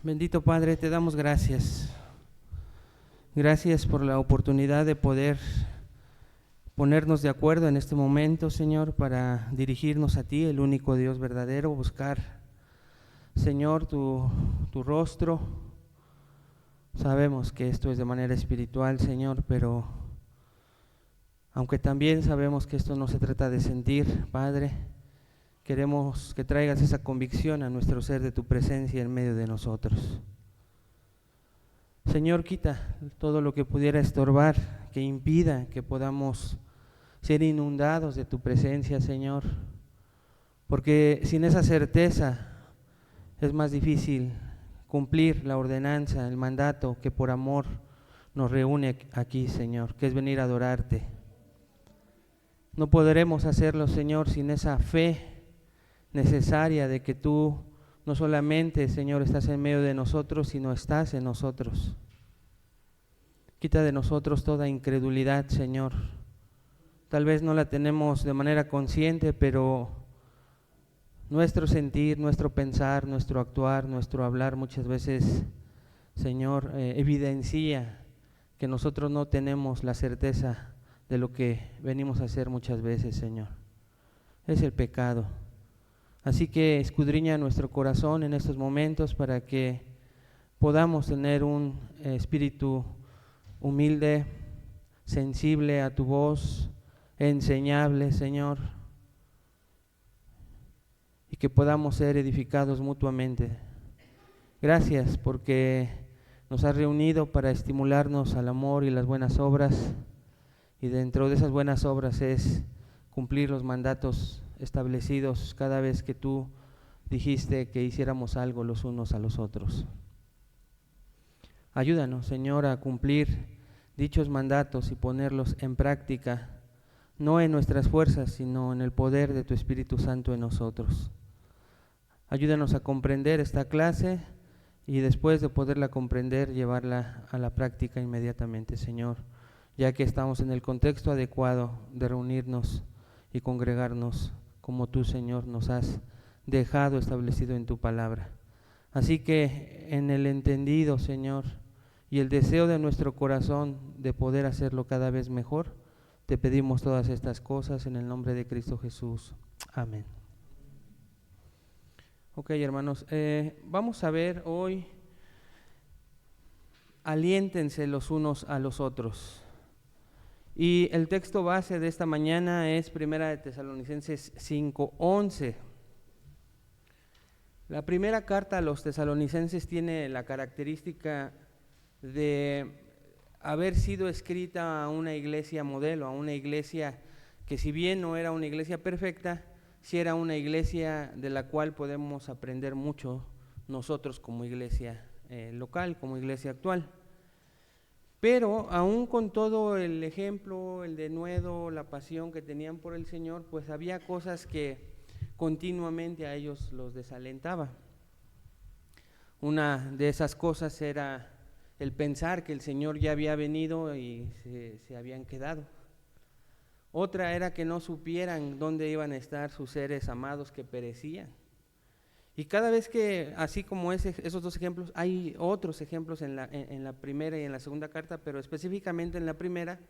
Bendito Padre, te damos gracias. Gracias por la oportunidad de poder ponernos de acuerdo en este momento, Señor, para dirigirnos a ti, el único Dios verdadero, buscar, Señor, tu rostro. Sabemos que esto es de manera espiritual, Señor, pero aunque también sabemos que esto no se trata de sentir, Padre, queremos que traigas esa convicción a nuestro ser de tu presencia en medio de nosotros. Señor, quita todo lo que pudiera estorbar, que impida que podamos ser inundados de tu presencia, Señor, porque sin esa certeza es más difícil cumplir la ordenanza, el mandato que por amor nos reúne aquí, Señor, que es venir a adorarte. No podremos hacerlo, Señor, sin esa fe necesaria de que tú no solamente, Señor, estás en medio de nosotros, sino estás en nosotros. Quita de nosotros toda incredulidad, Señor. Tal vez no la tenemos de manera consciente, pero nuestro sentir, nuestro pensar, nuestro actuar, nuestro hablar muchas veces, Señor, evidencia que nosotros no tenemos la certeza de lo que venimos a hacer muchas veces, Señor. Es el pecado. Así que escudriña nuestro corazón en estos momentos para que podamos tener un espíritu humilde, sensible a tu voz, enseñable, Señor, y que podamos ser edificados mutuamente. Gracias porque nos has reunido para estimularnos al amor y las buenas obras, y dentro de esas buenas obras es cumplir los mandatos establecidos cada vez que tú dijiste que hiciéramos algo los unos a los otros. Ayúdanos, Señor, a cumplir dichos mandatos y ponerlos en práctica, no en nuestras fuerzas, sino en el poder de tu Espíritu Santo en nosotros. Ayúdanos a comprender esta clase y después de poderla comprender, llevarla a la práctica inmediatamente, Señor, ya que estamos en el contexto adecuado de reunirnos y congregarnos como tú, Señor, nos has dejado establecido en tu palabra. Así que en el entendido, Señor, y el deseo de nuestro corazón de poder hacerlo cada vez mejor, te pedimos todas estas cosas en el nombre de Cristo Jesús. Amén. Ok, hermanos, vamos a ver hoy, aliéntense los unos a los otros. Y el texto base de esta mañana es 1 de Tesalonicenses 5:11. La primera carta a los tesalonicenses tiene la característica de haber sido escrita a una iglesia modelo, a una iglesia que, si bien no era una iglesia perfecta, sí era una iglesia de la cual podemos aprender mucho nosotros como iglesia local, como iglesia actual. Pero aún con todo el ejemplo, el denuedo, la pasión que tenían por el Señor, pues había cosas que continuamente a ellos los desalentaba. Una de esas cosas era el pensar que el Señor ya había venido y se habían quedado. Otra era que no supieran dónde iban a estar sus seres amados que perecían. Y cada vez que, así como esos dos ejemplos, hay otros ejemplos en la primera y en la segunda carta, pero específicamente en la primera,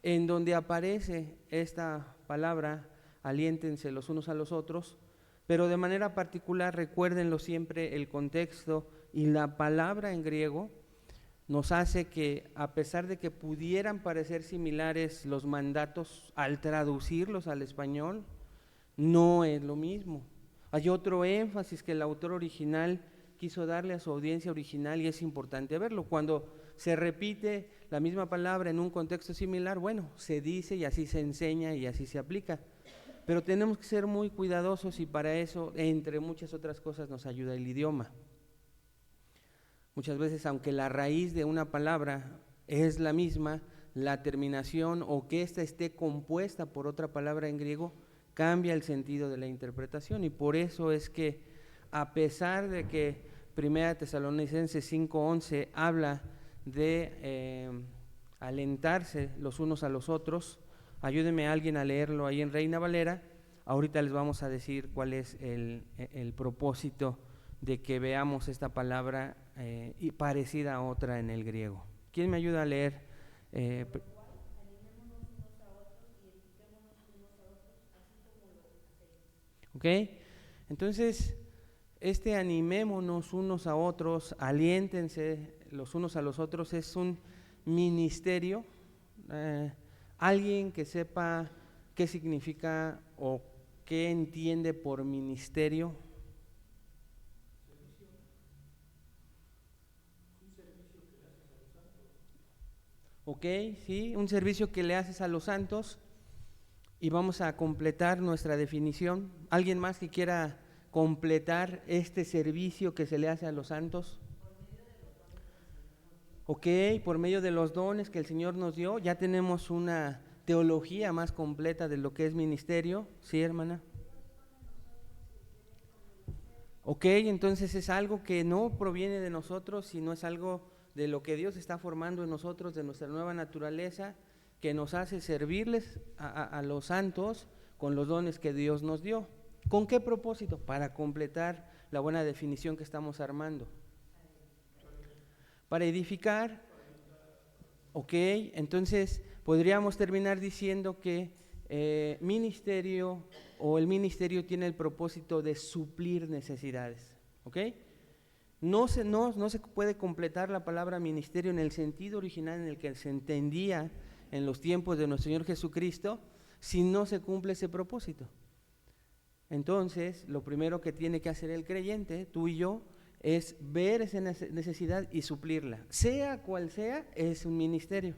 en donde aparece esta palabra, aliéntense los unos a los otros, pero de manera particular recuérdenlo siempre el contexto, y la palabra en griego nos hace que, a pesar de que pudieran parecer similares los mandatos, al traducirlos al español, no es lo mismo. Hay otro énfasis que el autor original quiso darle a su audiencia original, y es importante verlo. Cuando se repite la misma palabra en un contexto similar, bueno, se dice y así se enseña y así se aplica. Pero tenemos que ser muy cuidadosos, y para eso, entre muchas otras cosas, nos ayuda el idioma. Muchas veces, aunque la raíz de una palabra es la misma, la terminación o que ésta esté compuesta por otra palabra en griego cambia el sentido de la interpretación, y por eso es que, a pesar de que 1 Tesalonicenses 5:11 habla de alentarse los unos a los otros, ayúdenme a alguien a leerlo ahí en Reina Valera. Ahorita les vamos a decir cuál es el propósito de que veamos esta palabra y parecida a otra en el griego. ¿Quién me ayuda a leer? ¿Ok? Entonces, animémonos unos a otros, aliéntense los unos a los otros, es un ministerio. Alguien que sepa qué significa o qué entiende por ministerio. Ok, sí, un servicio que le haces a los santos. Y vamos a completar nuestra definición. ¿Alguien más que quiera completar este servicio que se le hace a los santos? Ok, por medio de los dones que el Señor nos dio, ya tenemos una teología más completa de lo que es ministerio. ¿Sí, hermana? Ok, entonces es algo que no proviene de nosotros, sino es algo de lo que Dios está formando en nosotros, de nuestra nueva naturaleza, que nos hace servirles a los santos con los dones que Dios nos dio. ¿Con qué propósito? Para completar la buena definición que estamos armando. Para edificar. Ok, entonces podríamos terminar diciendo que ministerio o el ministerio tiene el propósito de suplir necesidades. ¿Ok? No se puede completar la palabra ministerio en el sentido original en el que se entendía en los tiempos de nuestro Señor Jesucristo si no se cumple ese propósito. Entonces, lo primero que tiene que hacer el creyente, tú y yo, es ver esa necesidad y suplirla. Sea cual sea, es un ministerio.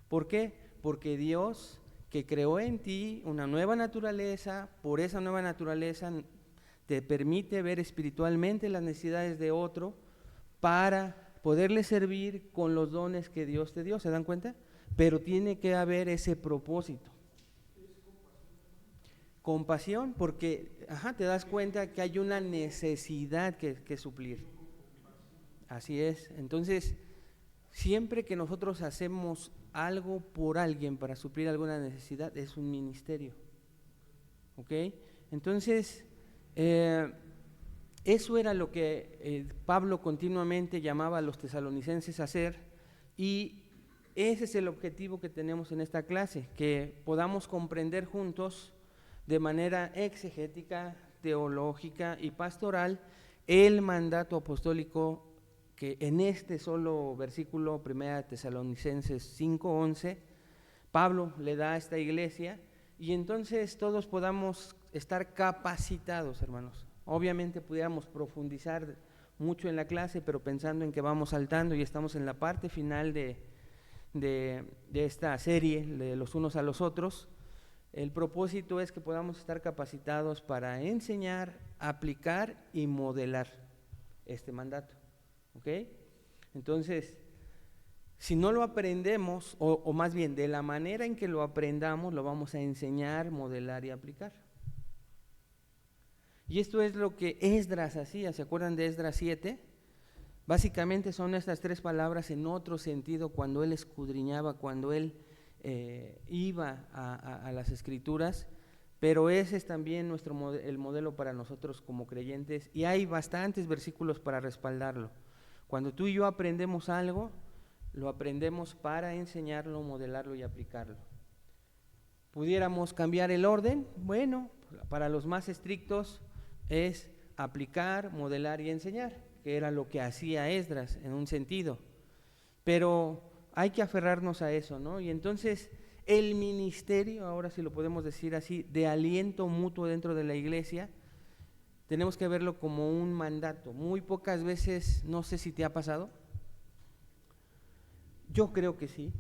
¿Por qué? Porque Dios, que creó en ti una nueva naturaleza, por esa nueva naturaleza te permite ver espiritualmente las necesidades de otro para poderle servir con los dones que Dios te dio. ¿Se dan cuenta? Pero tiene que haber ese propósito. Compasión, porque te das cuenta que hay una necesidad que suplir. Así es. Entonces, siempre que nosotros hacemos algo por alguien para suplir alguna necesidad, es un ministerio. ¿Ok? Entonces, eso era lo que Pablo continuamente llamaba a los tesalonicenses a hacer, y ese es el objetivo que tenemos en esta clase, que podamos comprender juntos de manera exegética, teológica y pastoral el mandato apostólico que en este solo versículo, 1 Tesalonicenses 5:11, Pablo le da a esta iglesia, y entonces todos podamos estar capacitados, hermanos. Obviamente pudiéramos profundizar mucho en la clase, pero pensando en que vamos saltando y estamos en la parte final de esta serie, de los unos a los otros, el propósito es que podamos estar capacitados para enseñar, aplicar y modelar este mandato. ¿Ok? Entonces, si no lo aprendemos, o más bien de la manera en que lo aprendamos, lo vamos a enseñar, modelar y aplicar. Y esto es lo que Esdras hacía. ¿Se acuerdan de Esdras 7? Básicamente son estas tres palabras en otro sentido cuando él escudriñaba, cuando él iba a las escrituras, pero ese es también el modelo para nosotros como creyentes, y hay bastantes versículos para respaldarlo. Cuando tú y yo aprendemos algo, lo aprendemos para enseñarlo, modelarlo y aplicarlo. ¿Pudiéramos cambiar el orden? Bueno, para los más estrictos es aplicar, modelar y enseñar, que era lo que hacía Esdras en un sentido, pero hay que aferrarnos a eso, ¿no? Y entonces el ministerio, ahora sí lo podemos decir así, de aliento mutuo dentro de la iglesia, tenemos que verlo como un mandato. Muy pocas veces, no sé si te ha pasado, yo creo que sí,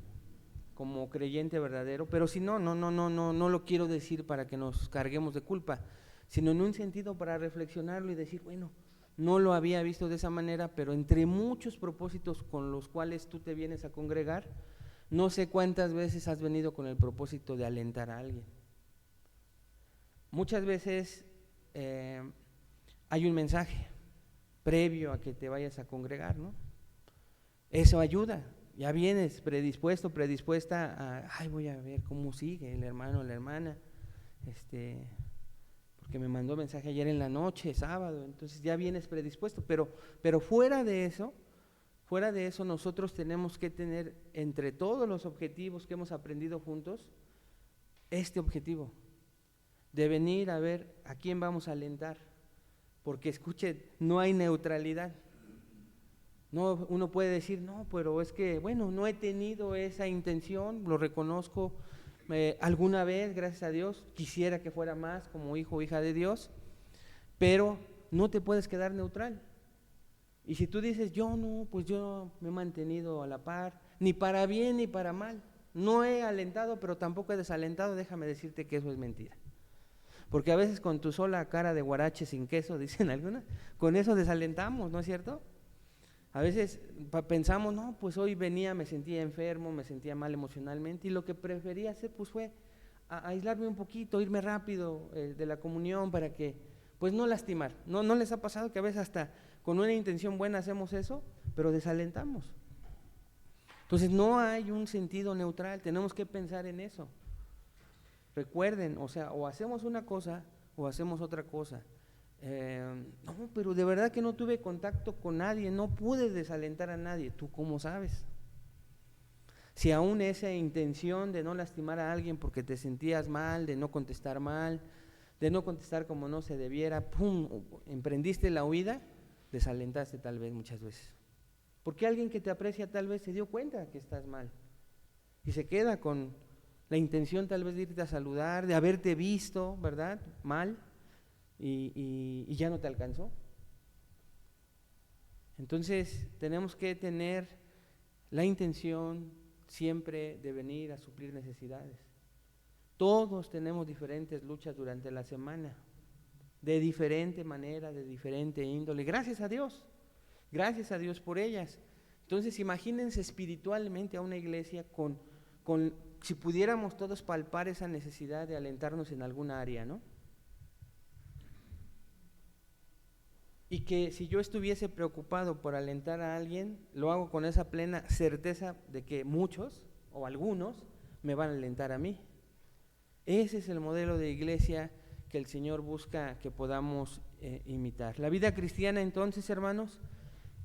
como creyente verdadero, pero si no lo quiero decir para que nos carguemos de culpa, sino en un sentido para reflexionarlo y decir, bueno, no lo había visto de esa manera, pero entre muchos propósitos con los cuales tú te vienes a congregar, no sé cuántas veces has venido con el propósito de alentar a alguien. Muchas veces hay un mensaje previo a que te vayas a congregar, ¿no? Eso ayuda. Ya vienes predispuesto, predispuesta a, voy a ver cómo sigue el hermano o la hermana, porque me mandó mensaje ayer en la noche, sábado, entonces ya vienes predispuesto, pero fuera de eso nosotros tenemos que tener entre todos los objetivos que hemos aprendido juntos, este objetivo, de venir a ver a quién vamos a alentar, porque escuche, no hay neutralidad. No, uno puede decir, no, pero es que, bueno, no he tenido esa intención, lo reconozco, alguna vez, gracias a Dios, quisiera que fuera más como hijo o hija de Dios, pero no te puedes quedar neutral. Y si tú dices, yo no, pues yo me he mantenido a la par, ni para bien ni para mal, no he alentado, pero tampoco he desalentado, déjame decirte que eso es mentira. Porque a veces con tu sola cara de guarache sin queso, dicen algunas, con eso desalentamos, ¿no es cierto? A veces pensamos, no, pues hoy venía, me sentía enfermo, me sentía mal emocionalmente, y lo que prefería hacer pues fue aislarme un poquito, irme rápido de la comunión para que, pues no lastimar. ¿No les ha pasado que a veces hasta con una intención buena hacemos eso, pero desalentamos? Entonces no hay un sentido neutral, tenemos que pensar en eso. Recuerden, o sea, o hacemos una cosa o hacemos otra cosa. No, pero de verdad que no tuve contacto con nadie, no pude desalentar a nadie. ¿Tú cómo sabes? Si aún esa intención de no lastimar a alguien porque te sentías mal, de no contestar mal, de no contestar como no se debiera, ¡pum!, emprendiste la huida, desalentaste tal vez muchas veces. Porque alguien que te aprecia tal vez se dio cuenta que estás mal y se queda con la intención tal vez de irte a saludar, de haberte visto, ¿verdad?, mal. Y ya no te alcanzó. Entonces tenemos que tener la intención siempre de venir a suplir necesidades. Todos tenemos diferentes luchas durante la semana, de diferente manera, de diferente índole. Gracias a Dios por ellas. Entonces imagínense espiritualmente a una iglesia con si pudiéramos todos palpar esa necesidad de alentarnos en alguna área, ¿no? Y que si yo estuviese preocupado por alentar a alguien, lo hago con esa plena certeza de que muchos o algunos me van a alentar a mí. Ese es el modelo de iglesia que el Señor busca que podamos imitar. La vida cristiana entonces, hermanos,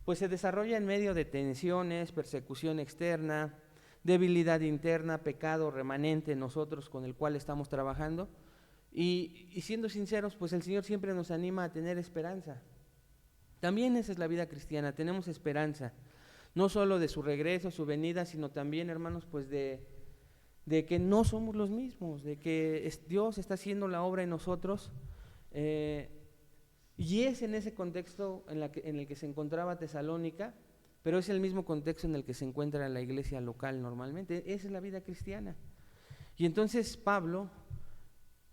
pues se desarrolla en medio de tensiones, persecución externa, debilidad interna, pecado remanente en nosotros con el cual estamos trabajando. Y siendo sinceros, pues el Señor siempre nos anima a tener esperanza. También esa es la vida cristiana, tenemos esperanza, no solo de su regreso, su venida, sino también, hermanos, pues de que no somos los mismos, de que Dios está haciendo la obra en nosotros, y es en ese contexto en el que se encontraba Tesalónica, pero es el mismo contexto en el que se encuentra la iglesia local normalmente. Esa es la vida cristiana. Y entonces Pablo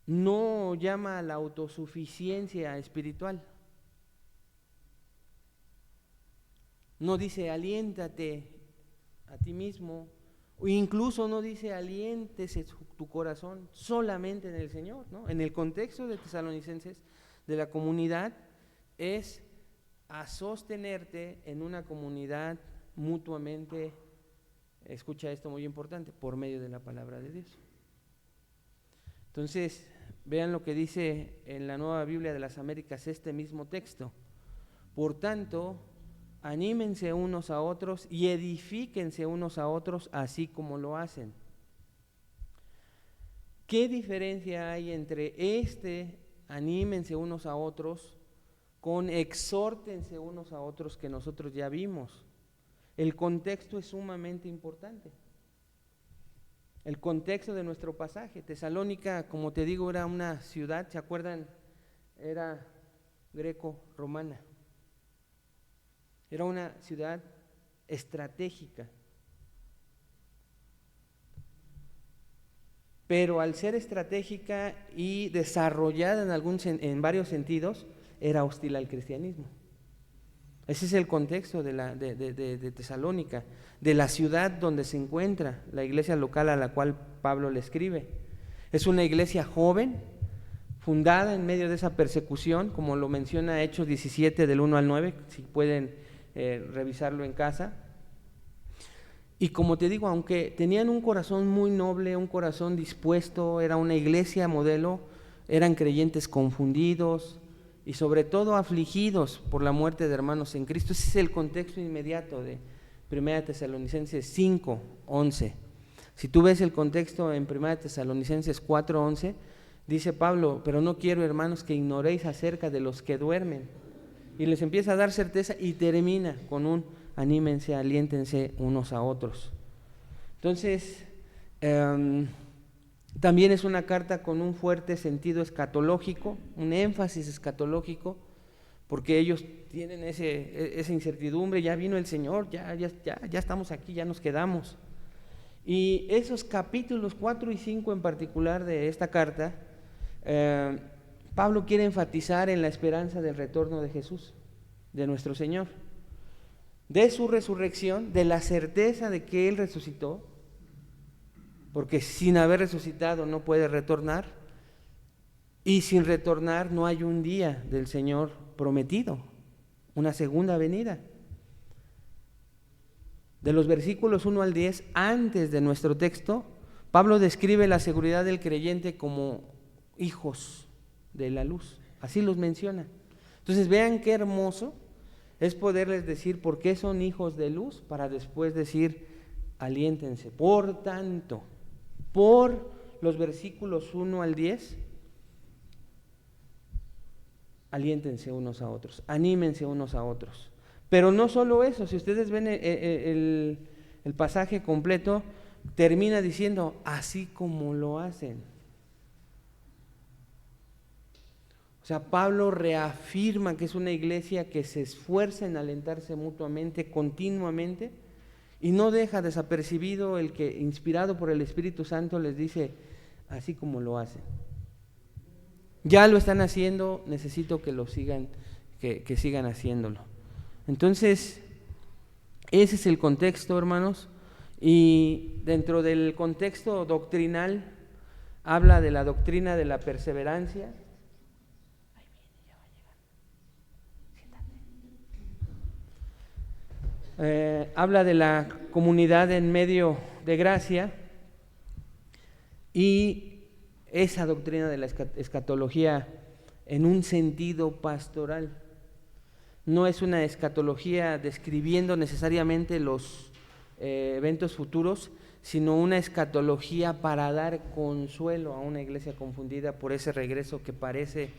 no llama a la autosuficiencia espiritual. No dice aliéntate a ti mismo, o incluso no dice aliéntese tu corazón solamente en el Señor, ¿no? En el contexto de Tesalonicenses, de la comunidad, es a sostenerte en una comunidad mutuamente, escucha esto muy importante, por medio de la palabra de Dios. Entonces, vean lo que dice en la Nueva Biblia de las Américas este mismo texto. Por tanto, anímense unos a otros y edifíquense unos a otros así como lo hacen. ¿Qué diferencia hay entre anímense unos a otros con exhórtense unos a otros que nosotros ya vimos? El contexto es sumamente importante. El contexto de nuestro pasaje. Tesalónica, como te digo, era una ciudad, ¿se acuerdan? Era greco-romana. Era una ciudad estratégica. Pero al ser estratégica y desarrollada en varios sentidos, era hostil al cristianismo. Ese es el contexto de Tesalónica, de la ciudad donde se encuentra la iglesia local a la cual Pablo le escribe. Es una iglesia joven, fundada en medio de esa persecución, como lo menciona Hechos 17 del 1 al 9, si pueden revisarlo en casa. Y como te digo, aunque tenían un corazón muy noble, un corazón dispuesto, era una iglesia modelo, eran creyentes confundidos y sobre todo afligidos por la muerte de hermanos en Cristo. Ese es el contexto inmediato de 1 Tesalonicenses 5:11. Si tú ves el contexto en 1 Tesalonicenses 4:11, dice Pablo: pero no quiero, hermanos, que ignoréis acerca de los que duermen. Y les empieza a dar certeza y termina con un anímense, aliéntense unos a otros. Entonces, también es una carta con un fuerte sentido escatológico, un énfasis escatológico, porque ellos tienen esa incertidumbre: ya vino el Señor, ya estamos aquí, ya nos quedamos. Y esos capítulos 4 y 5 en particular de esta carta, Pablo quiere enfatizar en la esperanza del retorno de Jesús, de nuestro Señor, de su resurrección, de la certeza de que Él resucitó, porque sin haber resucitado no puede retornar, y sin retornar no hay un día del Señor prometido, una segunda venida. De los versículos 1 al 10, antes de nuestro texto, Pablo describe la seguridad del creyente como hijos de la luz, así los menciona. Entonces vean qué hermoso es poderles decir por qué son hijos de luz, para después decir: aliéntense. Por tanto, por los versículos 1 al 10, aliéntense unos a otros, anímense unos a otros. Pero no solo eso, si ustedes ven el pasaje completo, termina diciendo: así como lo hacen. O sea, Pablo reafirma que es una iglesia que se esfuerza en alentarse mutuamente, continuamente, y no deja desapercibido el que, inspirado por el Espíritu Santo, les dice: así como lo hacen. Ya lo están haciendo, necesito que lo sigan, que sigan haciéndolo. Entonces, ese es el contexto, hermanos, y dentro del contexto doctrinal habla de la doctrina de la perseverancia. Habla de la comunidad en medio de gracia y esa doctrina de la escatología en un sentido pastoral. No es una escatología describiendo necesariamente los eventos futuros, sino una escatología para dar consuelo a una iglesia confundida por ese regreso que parece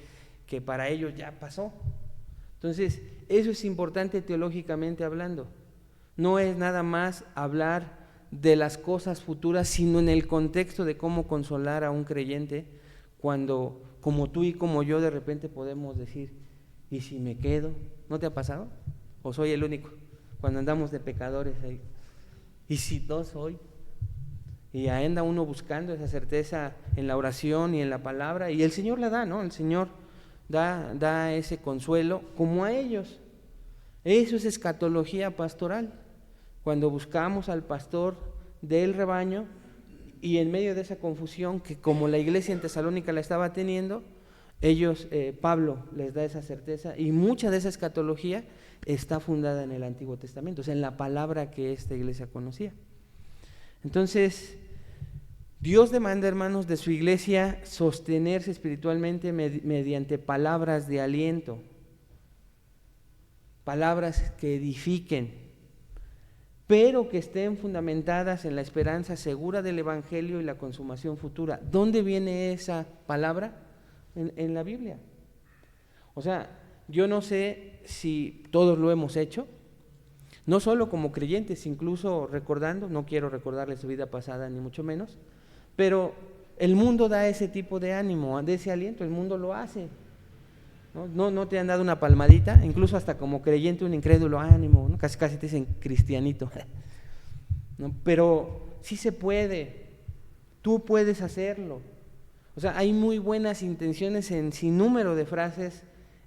que para ellos ya pasó. Entonces, eso es importante teológicamente hablando. No es nada más hablar de las cosas futuras, sino en el contexto de cómo consolar a un creyente cuando, como tú y como yo, de repente podemos decir: ¿y si me quedo? ¿No te ha pasado? ¿O soy el único? Cuando andamos de pecadores ahí, ¿y si no soy? Y anda uno buscando esa certeza en la oración y en la palabra, y el Señor la da, ¿no? El Señor da ese consuelo como a ellos. Eso es escatología pastoral, cuando buscamos al pastor del rebaño y en medio de esa confusión que como la iglesia en Tesalónica la estaba teniendo, ellos, Pablo les da esa certeza, y mucha de esa escatología está fundada en el Antiguo Testamento, o sea, en la palabra que esta iglesia conocía. Entonces, Dios demanda, hermanos, de su iglesia sostenerse espiritualmente mediante palabras de aliento, palabras que edifiquen, pero que estén fundamentadas en la esperanza segura del Evangelio y la consumación futura. ¿Dónde viene esa palabra? En la Biblia. O sea, yo no sé si todos lo hemos hecho, no solo como creyentes, incluso recordando, no quiero recordarles su vida pasada ni mucho menos, pero el mundo da ese tipo de ánimo, de ese aliento, el mundo lo hace. No te han dado una palmadita, incluso hasta como creyente, un incrédulo: ánimo, ¿no? Casi te dicen cristianito. ¿No? Pero sí se puede, tú puedes hacerlo. O sea, hay muy buenas intenciones en sin número de frases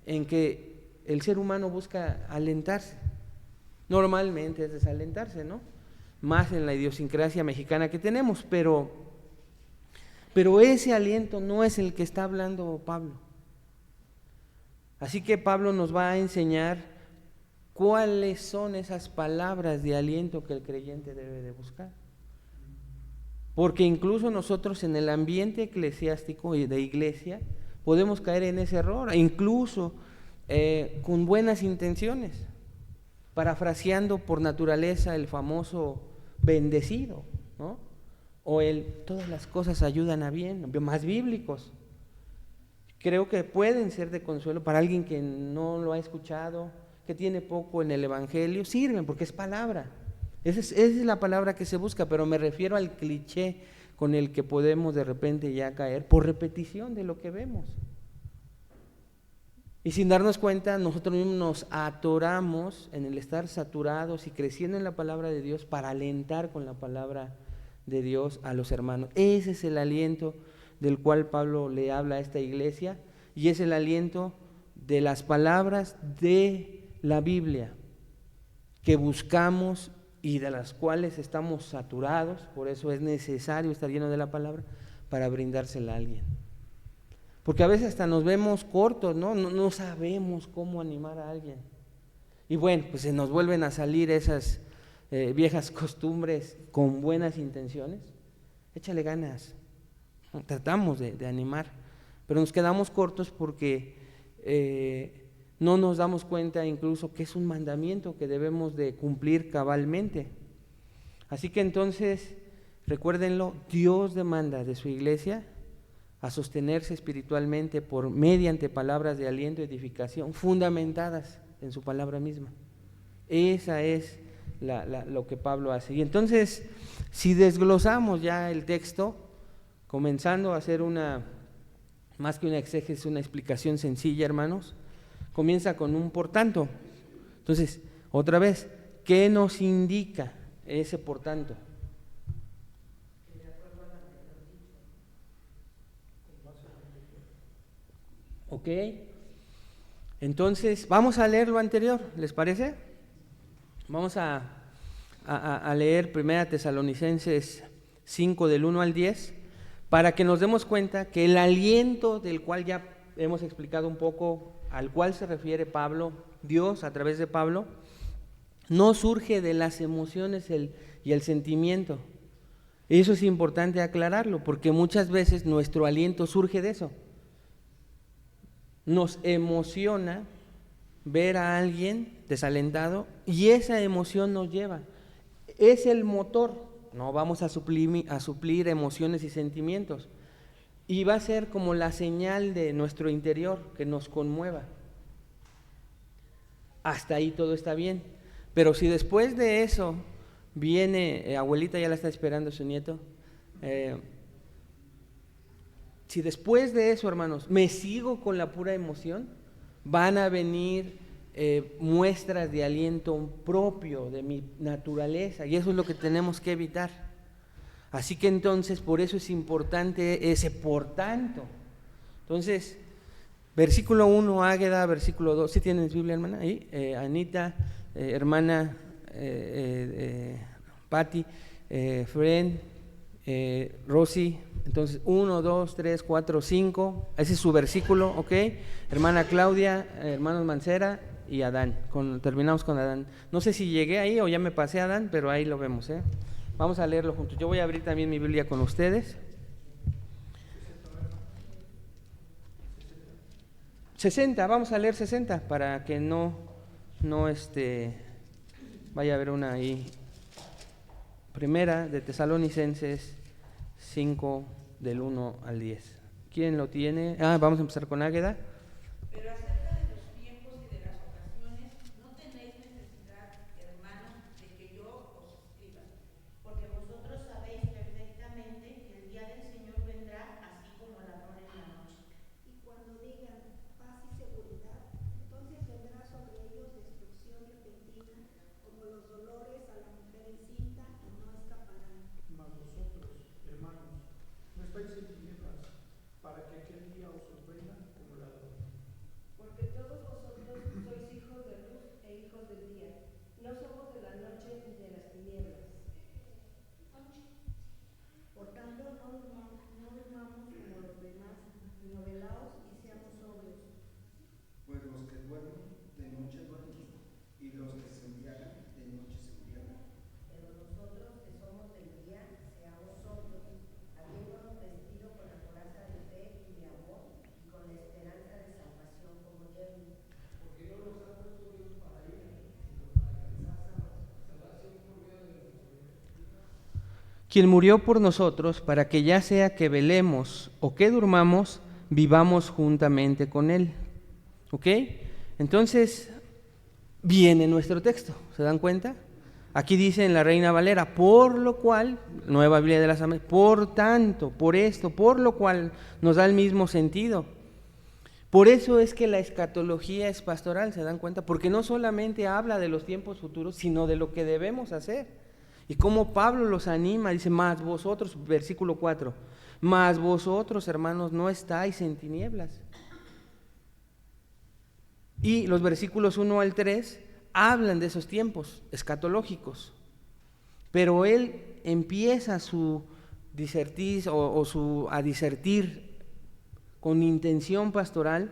en que el ser humano busca alentarse. Normalmente es desalentarse, ¿no? Más en la idiosincrasia mexicana que tenemos, pero ese aliento no es el que está hablando Pablo. Así que Pablo nos va a enseñar cuáles son esas palabras de aliento que el creyente debe de buscar. Porque incluso nosotros en el ambiente eclesiástico y de iglesia podemos caer en ese error, incluso con buenas intenciones, parafraseando por naturaleza el famoso bendecido, ¿no? O todas las cosas ayudan a bien, más bíblicos. Creo que pueden ser de consuelo para alguien que no lo ha escuchado, que tiene poco en el Evangelio, sirven porque es palabra. Esa es la palabra que se busca, pero me refiero al cliché con el que podemos de repente ya caer por repetición de lo que vemos. Y sin darnos cuenta, nosotros mismos nos atoramos en el estar saturados y creciendo en la palabra de Dios para alentar con la palabra de Dios a los hermanos. Ese es el aliento del cual Pablo le habla a esta iglesia y es el aliento de las palabras de la Biblia que buscamos y de las cuales estamos saturados. Por eso es necesario estar lleno de la palabra para brindársela a alguien. Porque a veces hasta nos vemos cortos, ¿no? No sabemos cómo animar a alguien. Y bueno, pues se nos vuelven a salir esas viejas costumbres con buenas intenciones. Échale ganas. Tratamos de animar, pero nos quedamos cortos porque no nos damos cuenta incluso que es un mandamiento que debemos de cumplir cabalmente. Así que entonces, recuérdenlo, Dios demanda de su iglesia a sostenerse espiritualmente mediante palabras de aliento y edificación fundamentadas en su palabra misma. Esa es lo que Pablo hace. Y entonces, si desglosamos ya el texto, comenzando a hacer más que una exégesis, una explicación sencilla, hermanos, comienza con un por tanto. Entonces, otra vez, ¿qué nos indica ese por tanto? Ok, entonces vamos a leer lo anterior, ¿les parece? Vamos a leer 1 Tesalonicenses 5 del 1 al 10 para que nos demos cuenta que el aliento del cual ya hemos explicado un poco, al cual se refiere Pablo, Dios a través de Pablo, no surge de las emociones y el sentimiento. Eso es importante aclararlo porque muchas veces nuestro aliento surge de eso. Nos emociona ver a alguien desalentado y esa emoción nos lleva. Es el motor, no vamos a suplir emociones y sentimientos. Y va a ser como la señal de nuestro interior que nos conmueva. Hasta ahí todo está bien. Pero si después de eso viene, abuelita ya la está esperando su nieto, si después de eso, hermanos, me sigo con la pura emoción, van a venir muestras de aliento propio de mi naturaleza y eso es lo que tenemos que evitar. Así que entonces, por eso es importante ese por tanto. Entonces, versículo 1, Águeda, versículo 2, ¿sí tienes Biblia, hermana? Ahí, Anita, hermana Patti, Fren, Rosy. Entonces 1, 2, 3, 4, 5, ese es su versículo, ¿ok? Hermana Claudia, hermanos Mancera y Adán, terminamos con Adán. No sé si llegué ahí o ya me pasé a Adán, pero ahí lo vemos, ¿eh? Vamos a leerlo juntos. Yo voy a abrir también mi Biblia con ustedes. 60, vamos a leer 60 para que no vaya a haber una ahí. Primera de Tesalonicenses 5 del 1 al 10. ¿Quién lo tiene? Vamos a empezar con Águeda. Pero acerca de los tiempos y de las ocasiones, no tenéis necesidad, hermanos, de que yo os escriba, porque vosotros sabéis perfectamente que el día del Señor vendrá así como ladrón en la noche. Y cuando digan paz y seguridad, entonces vendrá sobre ellos destrucción repentina, como los dolores a la mujer encinta, y no escaparán. Mas vosotros, hermanos, no estáis en tinieblas, para que aquel día os sorprenda como ladrón. quien murió por nosotros para que ya sea que velemos o que durmamos, vivamos juntamente con Él. ¿Ok? Entonces, viene nuestro texto, ¿se dan cuenta? Aquí dice en la Reina Valera, por lo cual, Nueva Biblia de las Américas, por tanto, por esto, por lo cual, nos da el mismo sentido. Por eso es que la escatología es pastoral, ¿se dan cuenta? Porque no solamente habla de los tiempos futuros, sino de lo que debemos hacer. Y cómo Pablo los anima, dice, más vosotros, versículo 4, más vosotros, hermanos, no estáis en tinieblas. Y los versículos 1 al 3 hablan de esos tiempos escatológicos. Pero él empieza su disertir a disertir con intención pastoral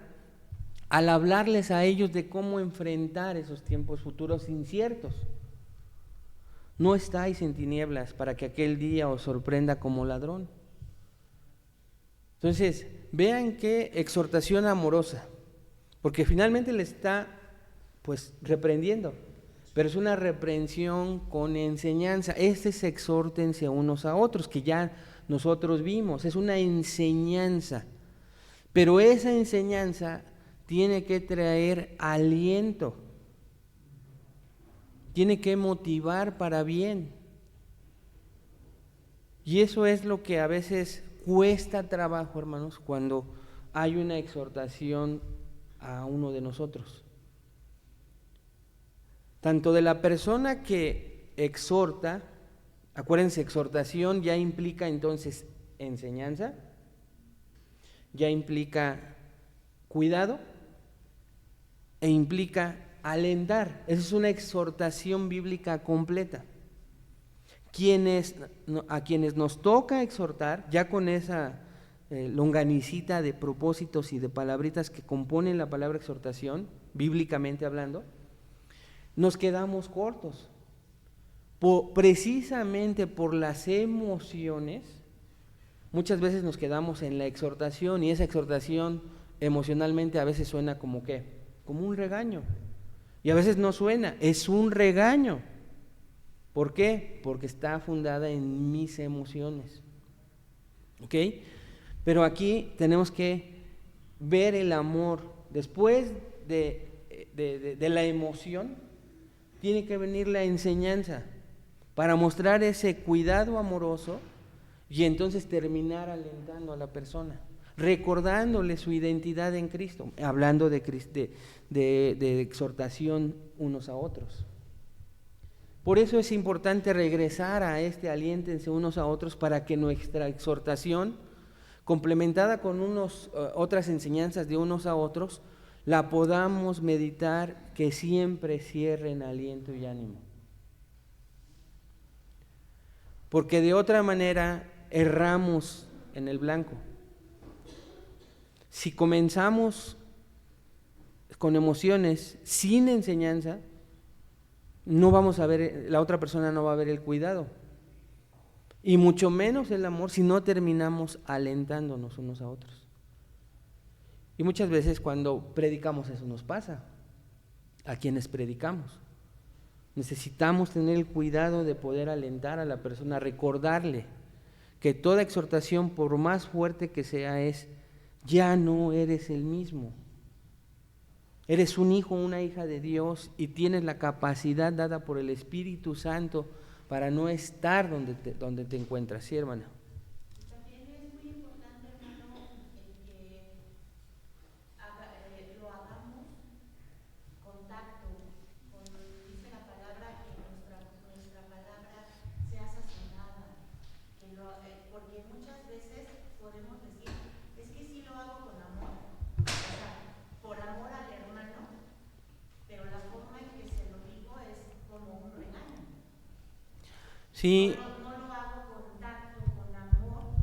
al hablarles a ellos de cómo enfrentar esos tiempos futuros inciertos. No estáis en tinieblas para que aquel día os sorprenda como ladrón. Entonces, vean qué exhortación amorosa, porque finalmente le está pues reprendiendo, pero es una reprensión con enseñanza. Exhórtense unos a otros, que ya nosotros vimos, es una enseñanza, pero esa enseñanza tiene que traer aliento, tiene que motivar para bien. Y eso es lo que a veces cuesta trabajo, hermanos, cuando hay una exhortación a uno de nosotros. Tanto de la persona que exhorta, acuérdense, exhortación ya implica entonces enseñanza, ya implica cuidado e implica alentar. Esa es una exhortación bíblica completa. A quienes nos toca exhortar, ya con esa longanicita de propósitos y de palabritas que componen la palabra exhortación, bíblicamente hablando, nos quedamos cortos. Precisamente por las emociones, muchas veces nos quedamos en la exhortación, y esa exhortación emocionalmente a veces suena como ¿qué? Como un regaño. Y a veces no suena, es un regaño. ¿Por qué? Porque está fundada en mis emociones. ¿Ok? Pero aquí tenemos que ver el amor. Después de la emoción, tiene que venir la enseñanza para mostrar ese cuidado amoroso y entonces terminar alentando a la persona, recordándole su identidad en Cristo, hablando de exhortación unos a otros. Por eso es importante regresar a aliéntense unos a otros, para que nuestra exhortación, complementada con otras enseñanzas de unos a otros, la podamos meditar, que siempre cierre en aliento y ánimo. Porque de otra manera erramos en el blanco. Si comenzamos con emociones sin enseñanza, no vamos a ver, la otra persona no va a ver el cuidado, y mucho menos el amor, si no terminamos alentándonos unos a otros. Y muchas veces cuando predicamos eso nos pasa, a quienes predicamos. Necesitamos tener el cuidado de poder alentar a la persona, recordarle que toda exhortación, por más fuerte que sea, ya no eres el mismo. Eres un hijo, una hija de Dios, y tienes la capacidad dada por el Espíritu Santo para no estar donde te encuentras. ¿Sí, hermana? También es muy importante, hermano, que lo hagamos contacto, dice la palabra, que nuestra palabra sea sazonada, porque muchas veces podemos decir, es que sí lo hago con amor, o sea, por amor al hermano, pero la forma en que se lo digo es como un regaño. Sí. No lo hago con tacto, con amor,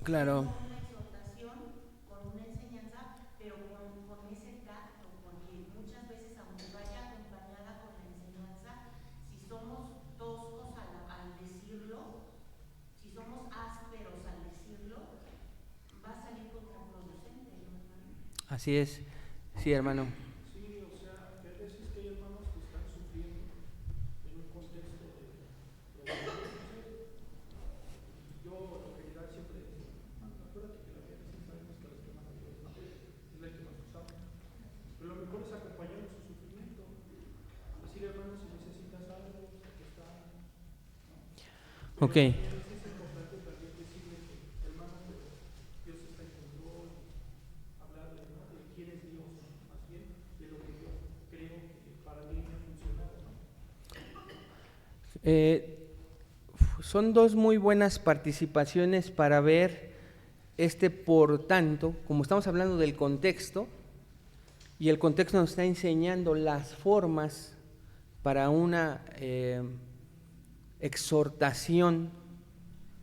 claro. con una exhortación, con una enseñanza, pero con ese tacto, porque muchas veces, aunque vaya acompañada con la enseñanza, si somos toscos al decirlo, si somos ásperos al decirlo, va a salir contraproducente, ¿no, hermano? Así es, sí, hermano. Sí, o sea, que a veces que hay hermanos que están sufriendo en un contexto de problemas, Ok. Es importante también decirle que, hermano, Dios está en control, hablarle, ¿no?, de quién es Dios, más bien de lo que yo creo que para mí me ha funcionado, ¿no? Son dos muy buenas participaciones para ver por tanto, como estamos hablando del contexto, y el contexto nos está enseñando las formas para una exhortación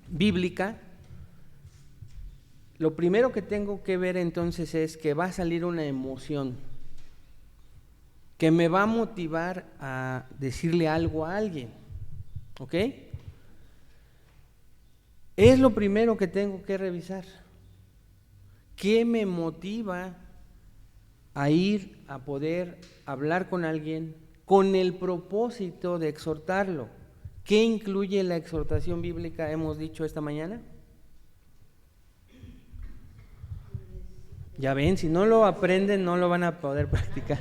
bíblica. Lo primero que tengo que ver entonces es que va a salir una emoción que me va a motivar a decirle algo a alguien, ¿ok? Es lo primero que tengo que revisar. ¿Qué me motiva a ir a poder hablar con alguien con el propósito de exhortarlo? ¿Qué incluye la exhortación bíblica, hemos dicho esta mañana? Ya ven, si no lo aprenden no lo van a poder practicar.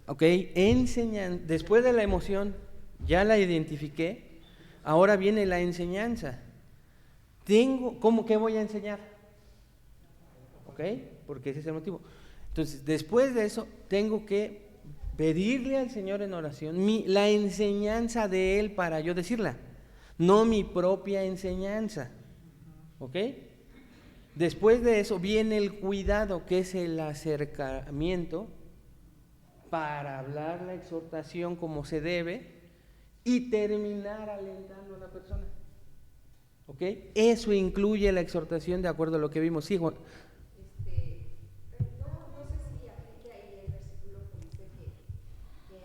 Ok, enseñan, después de la emoción, ya la identifiqué, ahora viene la enseñanza. ¿Cómo que voy a enseñar? Ok, porque ese es el motivo. Entonces, después de eso, tengo que pedirle al Señor en oración la enseñanza de Él para yo decirla, no mi propia enseñanza. ¿Ok? Después de eso viene el cuidado, que es el acercamiento para hablar la exhortación como se debe y terminar alentando a la persona. ¿Ok? Eso incluye la exhortación de acuerdo a lo que vimos. Sí, Juan. No sé si aplique ahí el versículo que dice que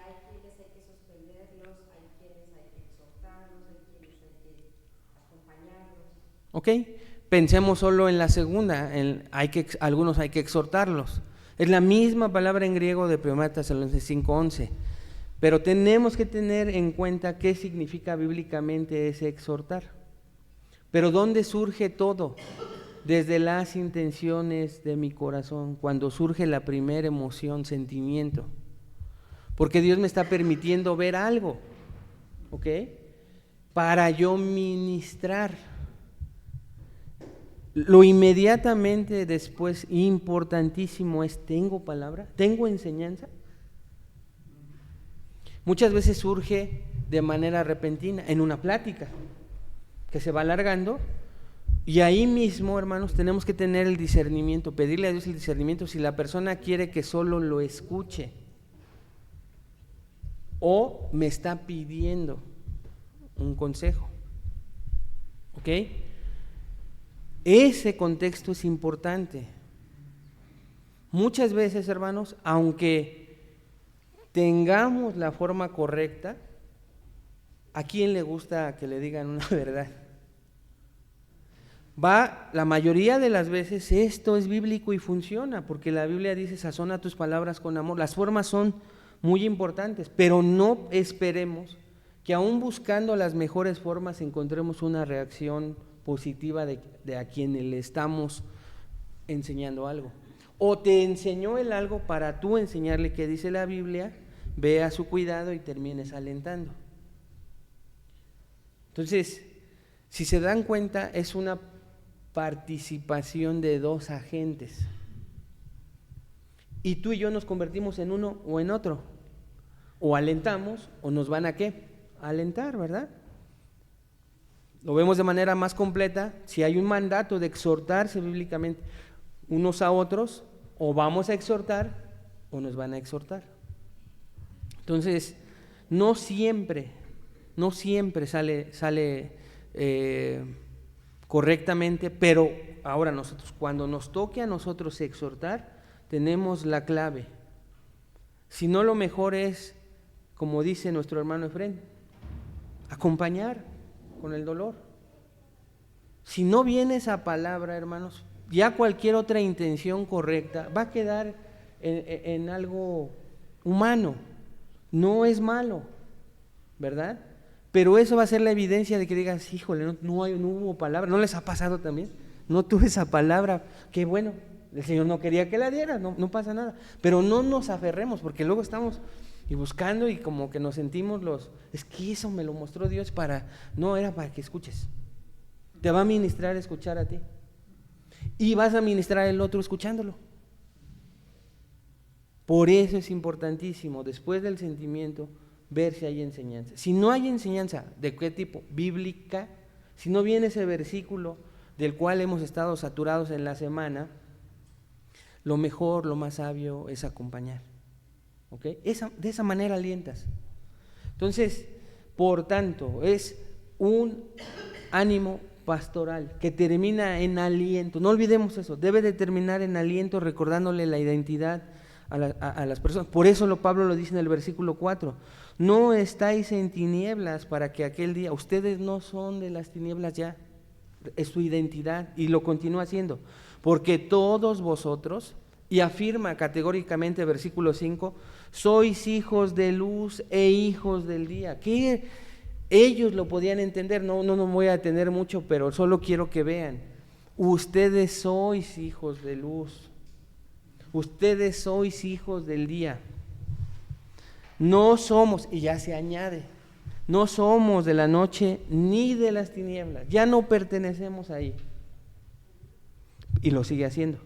hay quienes hay que suspenderlos, hay quienes hay que exhortarlos, hay quienes hay que acompañarlos. ¿Ok? Pensemos solo en la segunda, algunos hay que exhortarlos. Es la misma palabra en griego de 1 Tesalonicenses 5:11, pero tenemos que tener en cuenta qué significa bíblicamente ese exhortar. Pero ¿dónde surge todo? Desde las intenciones de mi corazón, cuando surge la primera emoción, sentimiento. Porque Dios me está permitiendo ver algo, ¿ok? Para yo ministrar. Lo inmediatamente después importantísimo es, ¿tengo palabra? ¿Tengo enseñanza? Muchas veces surge de manera repentina, en una plática que se va alargando, y ahí mismo, hermanos, tenemos que tener el discernimiento, pedirle a Dios el discernimiento si la persona quiere que solo lo escuche o me está pidiendo un consejo. ¿Ok? Ese contexto es importante. Muchas veces, hermanos, aunque tengamos la forma correcta, ¿a quién le gusta que le digan una verdad? La mayoría de las veces esto es bíblico y funciona, porque la Biblia dice, sazona tus palabras con amor. Las formas son muy importantes, pero no esperemos que aún buscando las mejores formas encontremos una reacción positiva de a quien le estamos enseñando algo. O te enseñó el algo para tú enseñarle qué dice la Biblia, vea su cuidado y termines alentando. Entonces, si se dan cuenta, es una participación de dos agentes. Y tú y yo nos convertimos en uno o en otro. O alentamos o nos van a ¿qué? A alentar, ¿verdad? Lo vemos de manera más completa. Si hay un mandato de exhortarse bíblicamente unos a otros, o vamos a exhortar o nos van a exhortar. Entonces, no siempre sale correctamente, pero ahora nosotros, cuando nos toque a nosotros exhortar, tenemos la clave. Si no, lo mejor es, como dice nuestro hermano Efrén, acompañar con el dolor. Si no viene esa palabra, hermanos, ya cualquier otra intención correcta va a quedar en algo humano. No es malo, ¿verdad? Pero eso va a ser la evidencia de que digas, híjole, no hubo palabra. ¿No les ha pasado también? No tuve esa palabra. Qué bueno, El Señor no quería que la dieras, no pasa nada. Pero no nos aferremos, porque luego estamos y buscando y como que nos sentimos es que eso me lo mostró Dios no era para que escuches. Te va a ministrar escuchar a ti. Y vas a ministrar al otro escuchándolo. Por eso es importantísimo, después del sentimiento, ver si hay enseñanza. Si no hay enseñanza, ¿de qué tipo? Bíblica. Si no viene ese versículo del cual hemos estado saturados en la semana, lo mejor, lo más sabio es acompañar. ¿Ok? De esa manera alientas. Entonces, por tanto, es un ánimo pastoral que termina en aliento. No olvidemos eso, debe de terminar en aliento, recordándole la identidad a las personas. Por eso Pablo lo dice en el versículo 4: no estáis en tinieblas para que aquel día, ustedes no son de las tinieblas ya, es su identidad, y lo continúa haciendo, porque todos vosotros, y afirma categóricamente versículo 5, sois hijos de luz e hijos del día. Que ellos lo podían entender, no me voy a detener mucho, pero solo quiero que vean, ustedes sois hijos de luz, ustedes sois hijos del día. No somos, y ya se añade, no somos de la noche ni de las tinieblas, ya no pertenecemos ahí. Y lo sigue haciendo.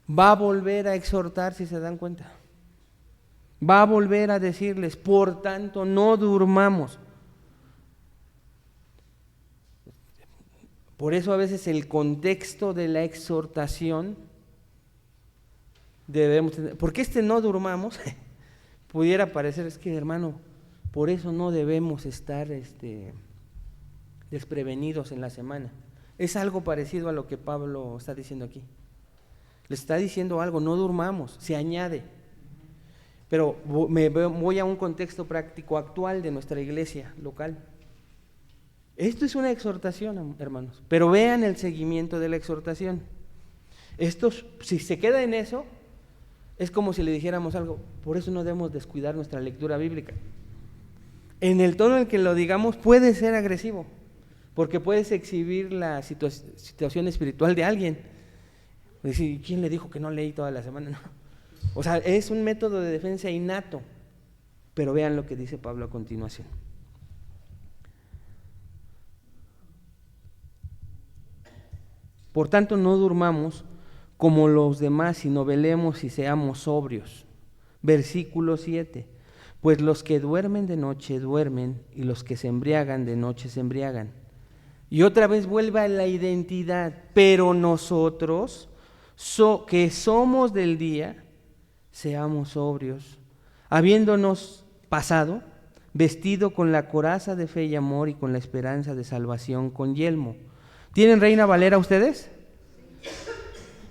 Va a volver a exhortar, si se dan cuenta. Va a volver a decirles, por tanto, no durmamos. Por eso a veces el contexto de la exhortación debemos tener. ¿Por qué no durmamos? Pudiera parecer, es que hermano, por eso no debemos estar desprevenidos en la semana. Es algo parecido a lo que Pablo está diciendo aquí. Le está diciendo algo, no durmamos, se añade. Pero me voy a un contexto práctico actual de nuestra iglesia local. Esto es una exhortación, hermanos, pero vean el seguimiento de la exhortación. Si se queda en eso, es como si le dijéramos algo, por eso no debemos descuidar nuestra lectura bíblica. En el tono en que lo digamos puede ser agresivo, porque puedes exhibir la situación espiritual de alguien. Decir, ¿quién le dijo que no leí toda la semana? No. O sea, es un método de defensa innato, pero vean lo que dice Pablo a continuación. Por tanto, no durmamos como los demás, sino velemos y seamos sobrios. Versículo 7. Pues los que duermen de noche duermen, y los que se embriagan de noche se embriagan. Y otra vez vuelve a la identidad, pero nosotros, que somos del día, seamos sobrios, habiéndonos pasado, vestido con la coraza de fe y amor y con la esperanza de salvación con yelmo. ¿Tienen Reina Valera ustedes?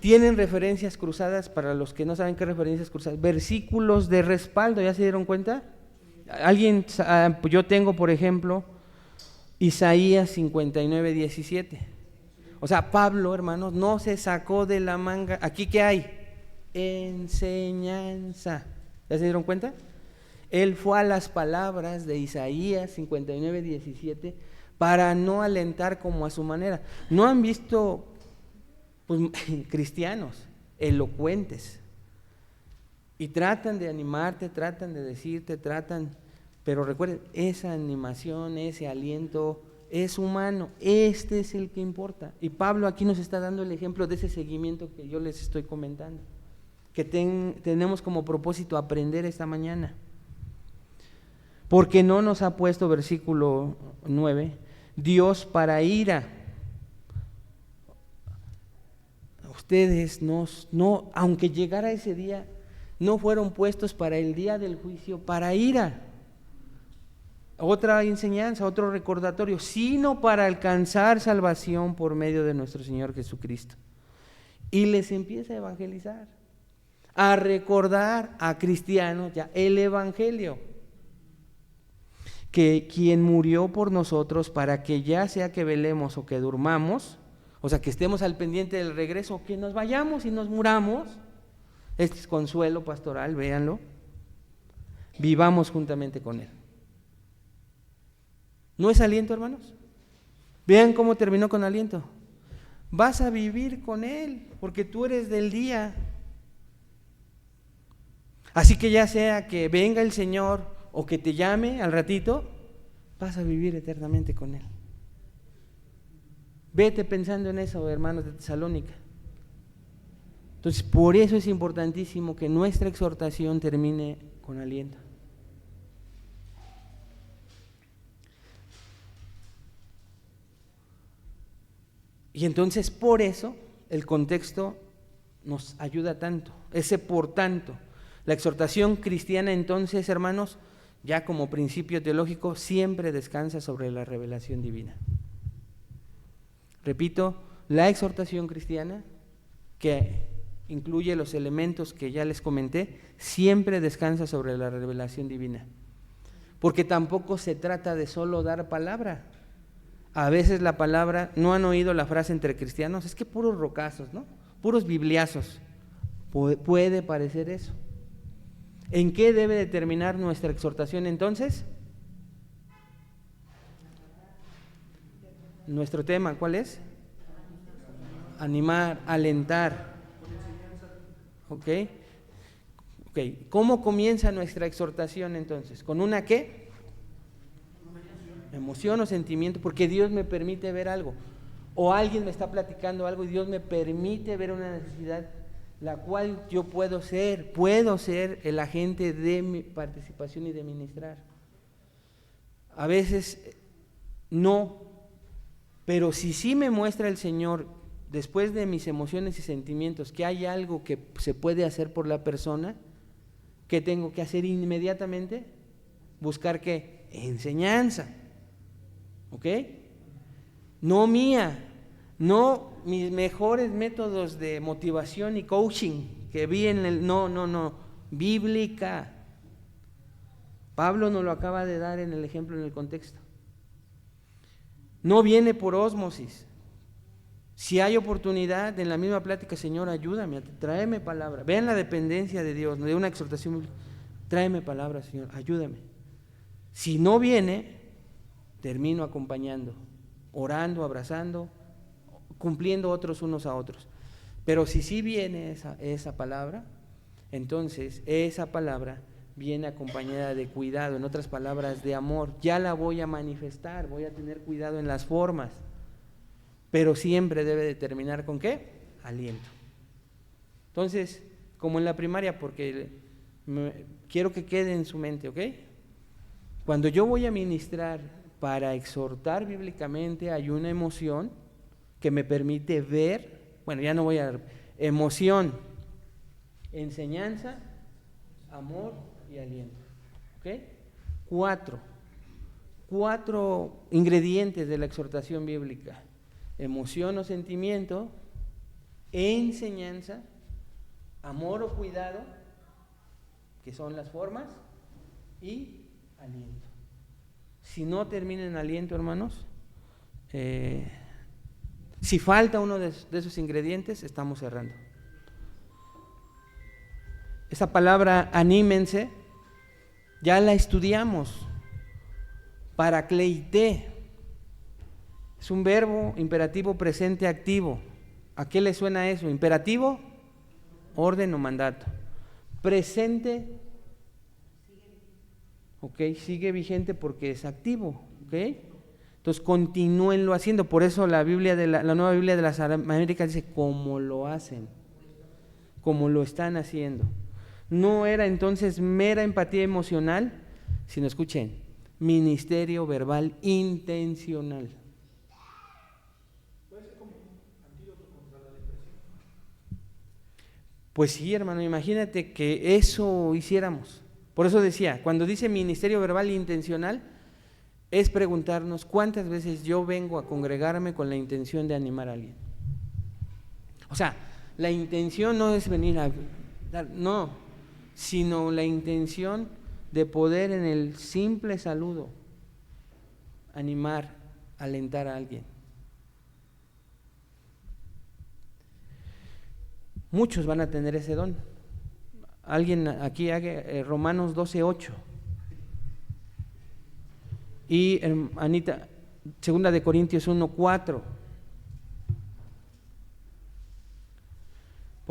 ¿Tienen referencias cruzadas? Para los que no saben qué referencias cruzadas, versículos de respaldo, ¿ya se dieron cuenta? Yo tengo, por ejemplo, Isaías 59, 17. O sea, Pablo, hermanos, no se sacó de la manga. ¿Aquí qué hay? Enseñanza. ¿Ya se dieron cuenta? Él fue a las palabras de Isaías 59, 17 para no alentar como a su manera. ¿No han visto cristianos elocuentes? Y tratan de animarte, tratan de decirte, pero recuerden, esa animación, ese aliento es humano, este es el que importa. Y Pablo aquí nos está dando el ejemplo de ese seguimiento que yo les estoy comentando, que tenemos como propósito aprender esta mañana. Porque no nos ha puesto, versículo 9, Dios para ira. Ustedes no, aunque llegara ese día, no fueron puestos para el día del juicio, para ira. Otra enseñanza, otro recordatorio, sino para alcanzar salvación por medio de nuestro Señor Jesucristo. Y les empieza a evangelizar, a recordar a cristianos ya el evangelio, que quien murió por nosotros para que ya sea que velemos o que durmamos, o sea que estemos al pendiente del regreso, o que nos vayamos y nos muramos, este es consuelo pastoral, véanlo, vivamos juntamente con Él. ¿No es aliento, hermanos? Vean cómo terminó con aliento. vas a vivir con Él, porque tú eres del día. Así que ya sea que venga el Señor o que te llame al ratito, vas a vivir eternamente con Él. Vete pensando en eso, hermanos de Tesalónica. Entonces, por eso es importantísimo que nuestra exhortación termine con aliento. Y entonces, por eso, el contexto nos ayuda tanto, ese por tanto. La exhortación cristiana, entonces, hermanos, ya como principio teológico, siempre descansa sobre la revelación divina. Repito, la exhortación cristiana, que incluye los elementos que ya les comenté, siempre descansa sobre la revelación divina. Porque tampoco se trata de solo dar palabra. A veces la palabra, ¿no han oído la frase entre cristianos? Es que puros rocazos, ¿no? Puros bibliazos. Puede parecer eso. ¿En qué debe determinar nuestra exhortación entonces? Nuestro tema, ¿cuál es? Animar, alentar. ¿Ok? ¿Cómo comienza nuestra exhortación entonces? ¿Con una qué? Emoción o sentimiento, porque Dios me permite ver algo. O alguien me está platicando algo y Dios me permite ver una necesidad, la cual yo puedo ser el agente de mi participación y de ministrar. A veces no, pero si sí me muestra el Señor, después de mis emociones y sentimientos, que hay algo que se puede hacer por la persona, ¿qué tengo que hacer inmediatamente? Buscar ¿qué? Enseñanza. ¿Ok? No mía, no mis mejores métodos de motivación y coaching que vi en el... No, bíblica. Pablo nos lo acaba de dar en el ejemplo, en el contexto. No viene por ósmosis. Si hay oportunidad, en la misma plática, Señor, ayúdame, tráeme palabra. Vean la dependencia de Dios, de una exhortación bíblica. Tráeme palabra, Señor, ayúdame. Si no viene, termino acompañando, orando, abrazando, cumpliendo otros unos a otros. Pero si sí viene esa palabra, entonces esa palabra viene acompañada de cuidado, en otras palabras, de amor. Ya la voy a manifestar, voy a tener cuidado en las formas, pero siempre debe de terminar ¿con qué? Aliento. Entonces, como en la primaria, porque quiero que quede en su mente, ¿ok? Cuando yo voy a ministrar para exhortar bíblicamente, hay una emoción que me permite ver, bueno, ya no voy a... Emoción, enseñanza, amor y aliento. ¿Ok? Cuatro ingredientes de la exhortación bíblica: emoción o sentimiento, enseñanza, amor o cuidado, que son las formas, y aliento. Si no termina en aliento, hermanos, si falta uno de esos ingredientes, estamos cerrando. Esa palabra anímense, ya la estudiamos. Paracleité, es un verbo imperativo presente activo. ¿A qué le suena eso? Imperativo, orden o mandato. Presente, ok, sigue vigente porque es activo, ok. Entonces continúenlo haciendo. Por eso la Biblia la Nueva Biblia de las Américas dice como lo hacen, como lo están haciendo. No era entonces mera empatía emocional, sino, escuchen, ministerio verbal intencional. ¿Puede ser como un antídoto contra la depresión? Pues sí, hermano, imagínate que eso hiciéramos. Por eso decía, cuando dice ministerio verbal intencional, es preguntarnos cuántas veces yo vengo a congregarme con la intención de animar a alguien. O sea, la intención no es venir a dar, no, sino la intención de poder en el simple saludo animar, alentar a alguien. Muchos van a tener ese don. Alguien aquí haga Romanos 12:8. Y Anita, 2 de Corintios 1:4.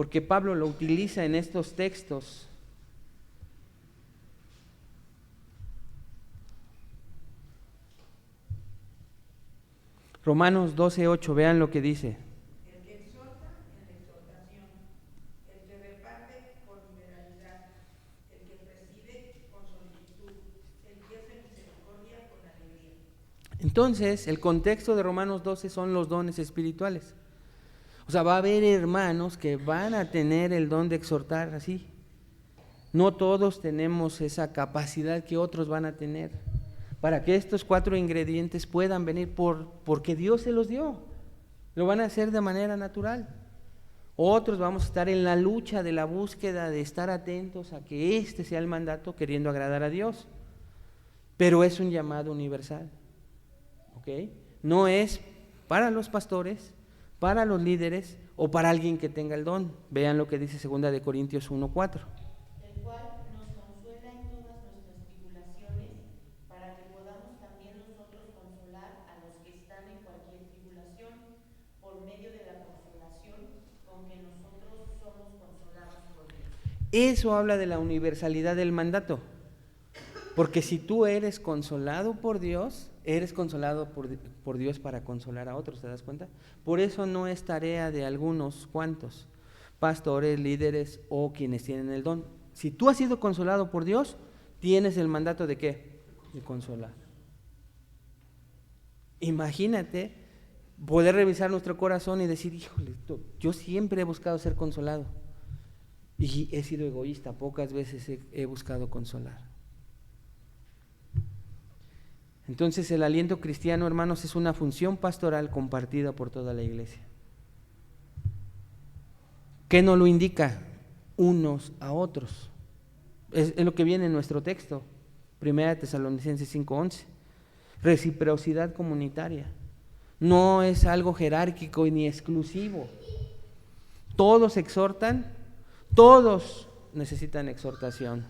porque Pablo lo utiliza en estos textos. Romanos 12:8, vean lo que dice. El que exhorta en la exhortación, el que reparte con liberalidad, el que preside con solicitud, el que hace misericordia con alegría. Entonces, el contexto de Romanos 12 son los dones espirituales. O sea, va a haber hermanos que van a tener el don de exhortar así. No todos tenemos esa capacidad que otros van a tener. Para que estos 4 ingredientes puedan venir porque Dios se los dio. Lo van a hacer de manera natural. Otros vamos a estar en la lucha de la búsqueda de estar atentos a que este sea el mandato, queriendo agradar a Dios. Pero es un llamado universal. ¿Ok? No es para los pastores, para los líderes o para alguien que tenga el don. Vean lo que dice 2 de Corintios 1:4. El cual nos consuela en todas nuestras tribulaciones, para que podamos también nosotros consolar a los que están en cualquier tribulación, por medio de la consolación con que nosotros somos consolados por Dios. Eso habla de la universalidad del mandato. Porque si tú eres consolado por Dios, eres consolado por Dios para consolar a otros, ¿te das cuenta? Por eso no es tarea de algunos cuantos, pastores, líderes o quienes tienen el don. Si tú has sido consolado por Dios, tienes el mandato ¿de qué? De consolar. Imagínate poder revisar nuestro corazón y decir, híjole, yo siempre he buscado ser consolado y he sido egoísta, pocas veces he buscado consolar. Entonces el aliento cristiano, hermanos, es una función pastoral compartida por toda la iglesia. ¿Qué nos lo indica? Unos a otros. Es lo que viene en nuestro texto, 1 Tesalonicenses 5:11. Reciprocidad comunitaria. No es algo jerárquico ni exclusivo. Todos exhortan, todos necesitan exhortación.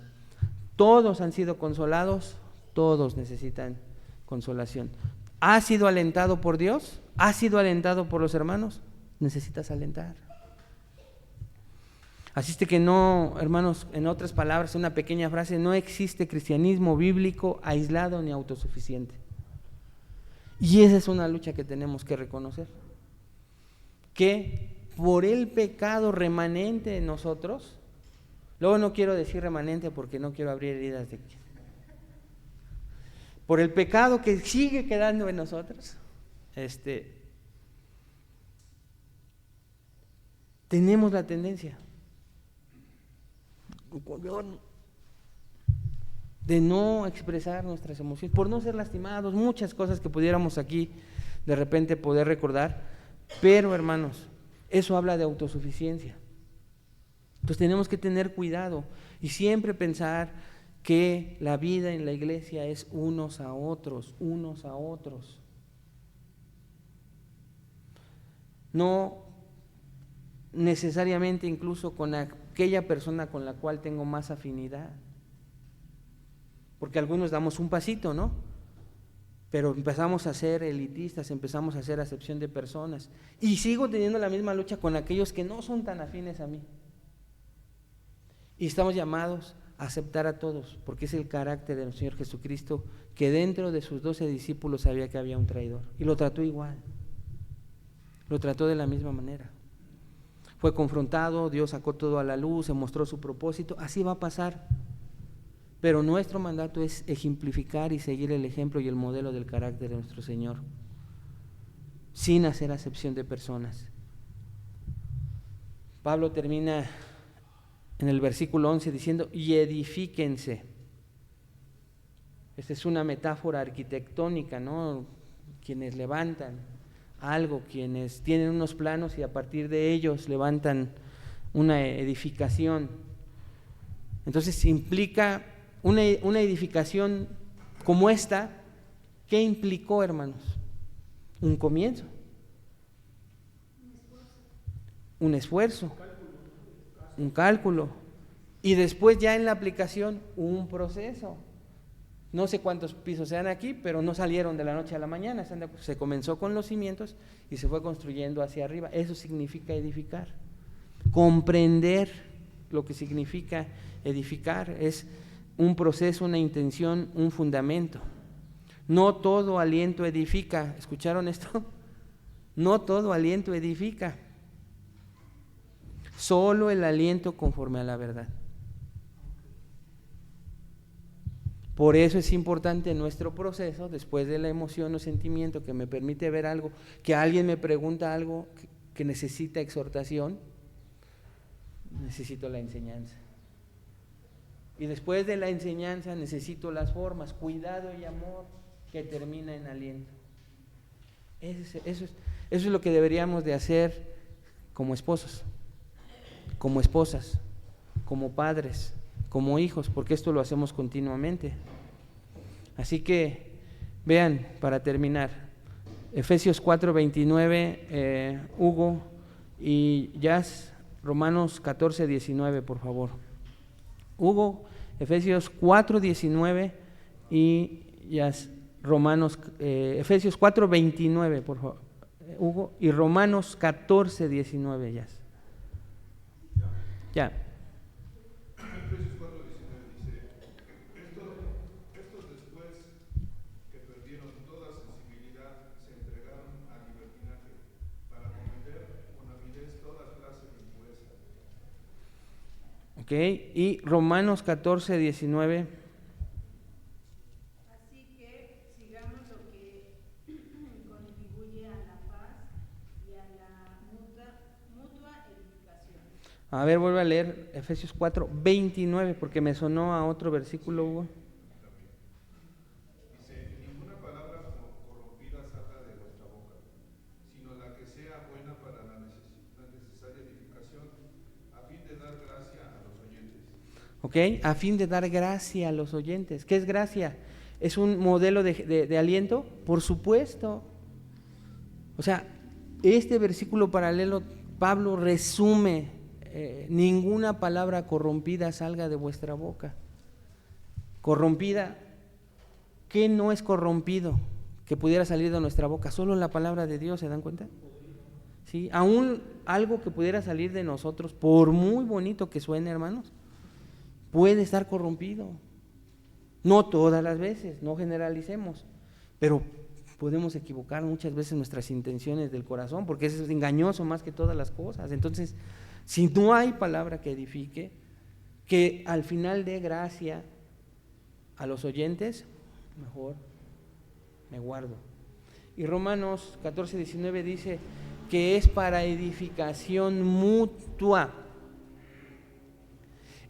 Todos han sido consolados, todos necesitan consolación. ¿Has sido alentado por Dios? ¿Has sido alentado por los hermanos? Necesitas alentar. Así es que no, hermanos, en otras palabras, una pequeña frase, no existe cristianismo bíblico aislado ni autosuficiente. Y esa es una lucha que tenemos que reconocer. Que por el pecado remanente en nosotros, luego no quiero decir remanente porque no quiero abrir heridas de aquí. Por el pecado que sigue quedando en nosotros, tenemos la tendencia de no expresar nuestras emociones, por no ser lastimados, muchas cosas que pudiéramos aquí de repente poder recordar, pero hermanos, eso habla de autosuficiencia. Entonces tenemos que tener cuidado y siempre pensar que la vida en la iglesia es unos a otros. No necesariamente incluso con aquella persona con la cual tengo más afinidad. Porque algunos damos un pasito, ¿no? Pero empezamos a ser elitistas, empezamos a hacer acepción de personas. Y sigo teniendo la misma lucha con aquellos que no son tan afines a mí. Y estamos llamados a aceptar a todos, porque es el carácter del Señor Jesucristo, que dentro de sus 12 discípulos sabía que había un traidor. Y lo trató igual. Lo trató de la misma manera. Fue confrontado, Dios sacó todo a la luz, se mostró su propósito. Así va a pasar. Pero nuestro mandato es ejemplificar y seguir el ejemplo y el modelo del carácter de nuestro Señor, sin hacer acepción de personas. Pablo termina en el versículo 11 diciendo, y edifíquense. Esta es una metáfora arquitectónica, ¿no? Quienes levantan algo, quienes tienen unos planos y a partir de ellos levantan una edificación. Entonces implica una edificación como esta. ¿Qué implicó, hermanos? Un comienzo, un esfuerzo, un cálculo, y después ya en la aplicación un proceso. No sé cuántos pisos sean aquí, pero no salieron de la noche a la mañana, se comenzó con los cimientos y se fue construyendo hacia arriba. Eso significa edificar. Comprender lo que significa edificar es un proceso, una intención, un fundamento. No todo aliento edifica. ¿Escucharon esto? No todo aliento edifica. Solo el aliento conforme a la verdad. Por eso es importante nuestro proceso, después de la emoción o sentimiento que me permite ver algo, que alguien me pregunta algo que necesita exhortación, necesito la enseñanza. Y después de la enseñanza necesito las formas, cuidado y amor, que termina en aliento. Eso es lo que deberíamos de hacer como esposos, como esposas, como padres, como hijos, porque esto lo hacemos continuamente. Así que, vean, para terminar, Efesios 4:29, Hugo y Jazz, Romanos 14:19, por favor. Hugo, Efesios 4:19 y Jazz, Efesios 4:29, por favor, Hugo, y Romanos 14:19, Jazz. Ya. Efesios 4:19 dice, estos después que perdieron toda sensibilidad se entregaron al libertinaje para cometer con avidez todas clases de impureza. Ok, y Romanos 14:19. Así que sigamos lo que contribuye a la paz y a la mutua edificación. A ver, vuelve a leer Efesios 4:29, porque me sonó a otro versículo, Hugo. Dice, ninguna palabra corrompida salga de vuestra boca, sino la que sea buena para la necesaria edificación, a fin de dar gracia a los oyentes. Ok, a fin de dar gracia a los oyentes. ¿Qué es gracia? ¿Es un modelo de aliento? Por supuesto. O sea, este versículo paralelo, Pablo resume, ninguna palabra corrompida salga de vuestra boca. Corrompida, ¿qué no es corrompido que pudiera salir de nuestra boca? Solo la palabra de Dios, ¿se dan cuenta? ¿Sí? Aún algo que pudiera salir de nosotros, por muy bonito que suene, hermanos, puede estar corrompido. No todas las veces, no generalicemos, pero podemos equivocar muchas veces nuestras intenciones del corazón, porque eso es engañoso más que todas las cosas. Entonces, si no hay palabra que edifique, que al final dé gracia a los oyentes, mejor me guardo. Y Romanos 14:19 dice que es para edificación mutua.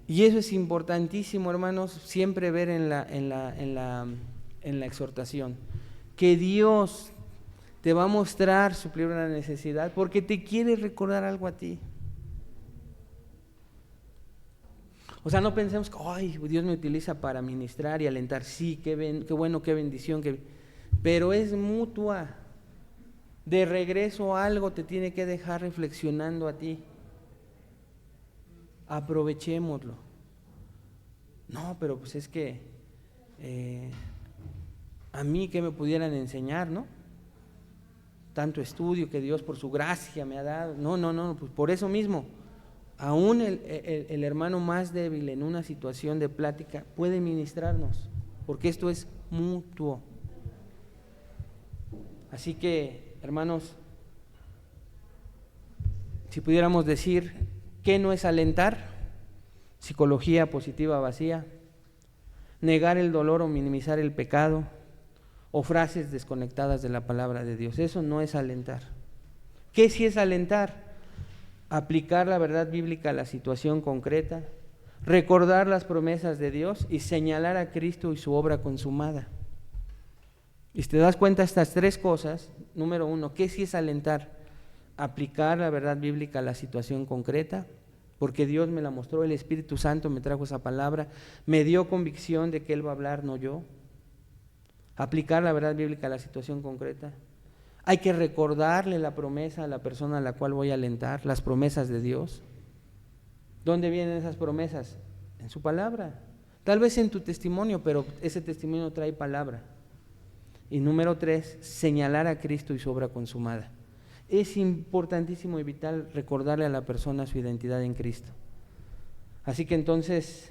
Y eso es importantísimo, hermanos, siempre ver en la exhortación, que Dios te va a mostrar suplir una necesidad porque te quiere recordar algo a ti. O sea, no pensemos que ay, Dios me utiliza para ministrar y alentar. Sí, qué bueno, qué bendición, pero es mutua. De regreso algo te tiene que dejar reflexionando a ti. Aprovechémoslo. No, pero pues es que a mí que me pudieran enseñar, ¿no? Tanto estudio que Dios por su gracia me ha dado. No, pues por eso mismo. Aún el hermano más débil en una situación de plática puede ministrarnos, porque esto es mutuo. Así que, hermanos, si pudiéramos decir, ¿qué no es alentar? Psicología positiva vacía, negar el dolor o minimizar el pecado, o frases desconectadas de la palabra de Dios. Eso no es alentar. ¿Qué sí es alentar? Aplicar la verdad bíblica a la situación concreta, recordar las promesas de Dios y señalar a Cristo y su obra consumada. Y si te das cuenta estas tres cosas, número uno, ¿qué sí es alentar? Aplicar la verdad bíblica a la situación concreta, porque Dios me la mostró, el Espíritu Santo me trajo esa palabra, me dio convicción de que Él va a hablar, no yo. Aplicar la verdad bíblica a la situación concreta. Hay que recordarle la promesa a la persona a la cual voy a alentar, las promesas de Dios. ¿Dónde vienen esas promesas? En su palabra. Tal vez en tu testimonio, pero ese testimonio trae palabra. Y número 3, señalar a Cristo y su obra consumada. es importantísimo y vital recordarle a la persona su identidad en Cristo. Así que entonces,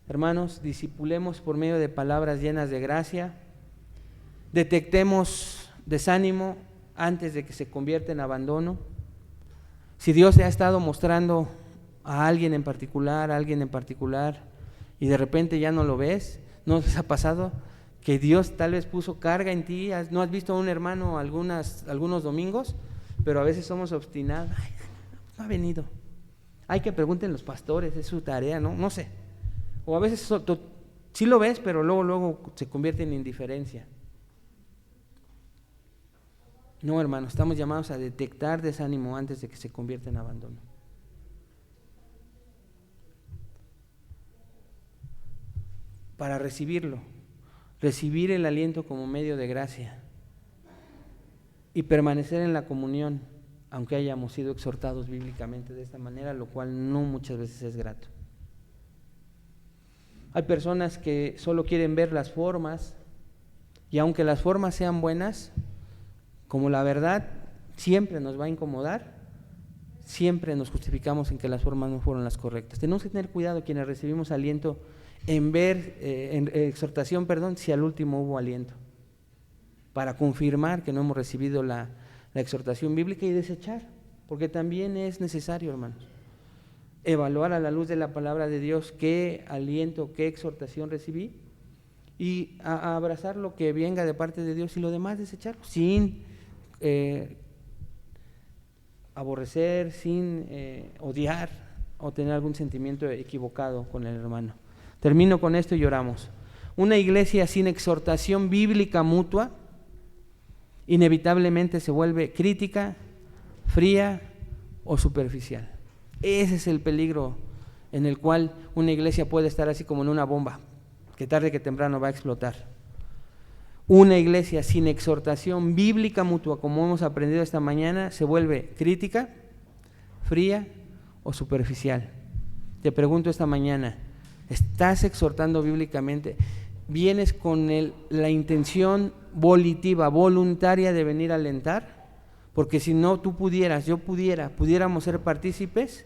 hermanos, discipulemos por medio de palabras llenas de gracia, detectemos desánimo antes de que se convierta en abandono. Si Dios te ha estado mostrando a alguien en particular, y de repente ya no lo ves, ¿no les ha pasado que Dios tal vez puso carga en ti? ¿No has visto a un hermano algunos domingos? Pero a veces somos obstinados. Ay, no ha venido. Hay que pregunten los pastores, es su tarea, no sé. O a veces sí lo ves, pero luego se convierte en indiferencia. No, hermano, estamos llamados a detectar desánimo antes de que se convierta en abandono. Para recibirlo, recibir el aliento como medio de gracia y permanecer en la comunión, aunque hayamos sido exhortados bíblicamente de esta manera, lo cual no muchas veces es grato. Hay personas que solo quieren ver las formas, y aunque las formas sean buenas, como la verdad siempre nos va a incomodar, siempre nos justificamos en que las formas no fueron las correctas. Tenemos que tener cuidado quienes recibimos aliento en ver, exhortación, si al último hubo aliento, para confirmar que no hemos recibido la exhortación bíblica y desechar, porque también es necesario, hermanos, evaluar a la luz de la palabra de Dios qué aliento, qué exhortación recibí y a abrazar lo que venga de parte de Dios y lo demás desecharlo sin aborrecer, sin odiar o tener algún sentimiento equivocado con el hermano. Termino con esto y oramos. Una iglesia sin exhortación bíblica mutua inevitablemente se vuelve crítica, fría o superficial. Ese es el peligro en el cual una iglesia puede estar así como en una bomba, que tarde que temprano va a explotar. Una iglesia sin exhortación bíblica mutua, como hemos aprendido esta mañana, se vuelve crítica, fría o superficial. Te pregunto esta mañana, ¿estás exhortando bíblicamente? ¿Vienes con la intención volitiva, voluntaria de venir a alentar? Porque si no, tú pudieras, yo pudiéramos ser partícipes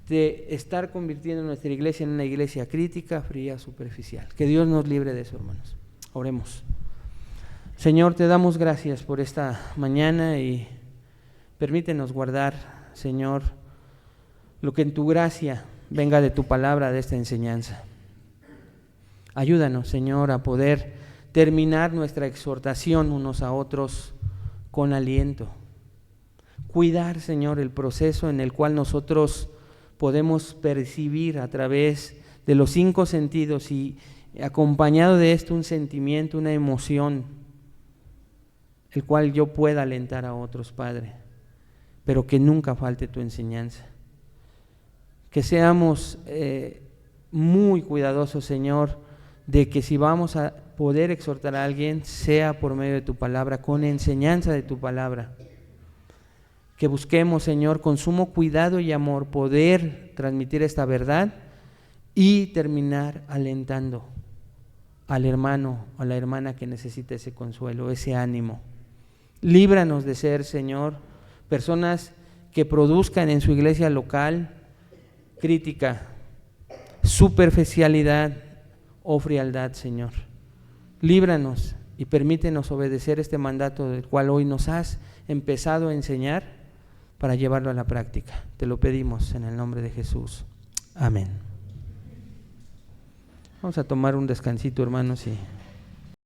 de estar convirtiendo nuestra iglesia en una iglesia crítica, fría, superficial. Que Dios nos libre de eso, hermanos. Oremos. Señor, te damos gracias por esta mañana y permítenos guardar, Señor, lo que en tu gracia venga de tu palabra, de esta enseñanza. Ayúdanos, Señor, a poder terminar nuestra exhortación unos a otros con aliento. Cuidar, Señor, el proceso en el cual nosotros podemos percibir a través de los 5 sentidos y acompañado de esto un sentimiento, una emoción, el cual yo pueda alentar a otros, Padre, pero que nunca falte tu enseñanza. Que seamos muy cuidadosos, Señor, de que si vamos a poder exhortar a alguien, sea por medio de tu palabra, con enseñanza de tu palabra. Que busquemos, Señor, con sumo cuidado y amor poder transmitir esta verdad y terminar alentando al hermano o a la hermana que necesita ese consuelo, ese ánimo. Líbranos de ser, Señor, personas que produzcan en su iglesia local crítica, superficialidad o frialdad, Señor. Líbranos y permítenos obedecer este mandato del cual hoy nos has empezado a enseñar para llevarlo a la práctica. Te lo pedimos en el nombre de Jesús. Amén. Vamos a tomar un descansito, hermanos, y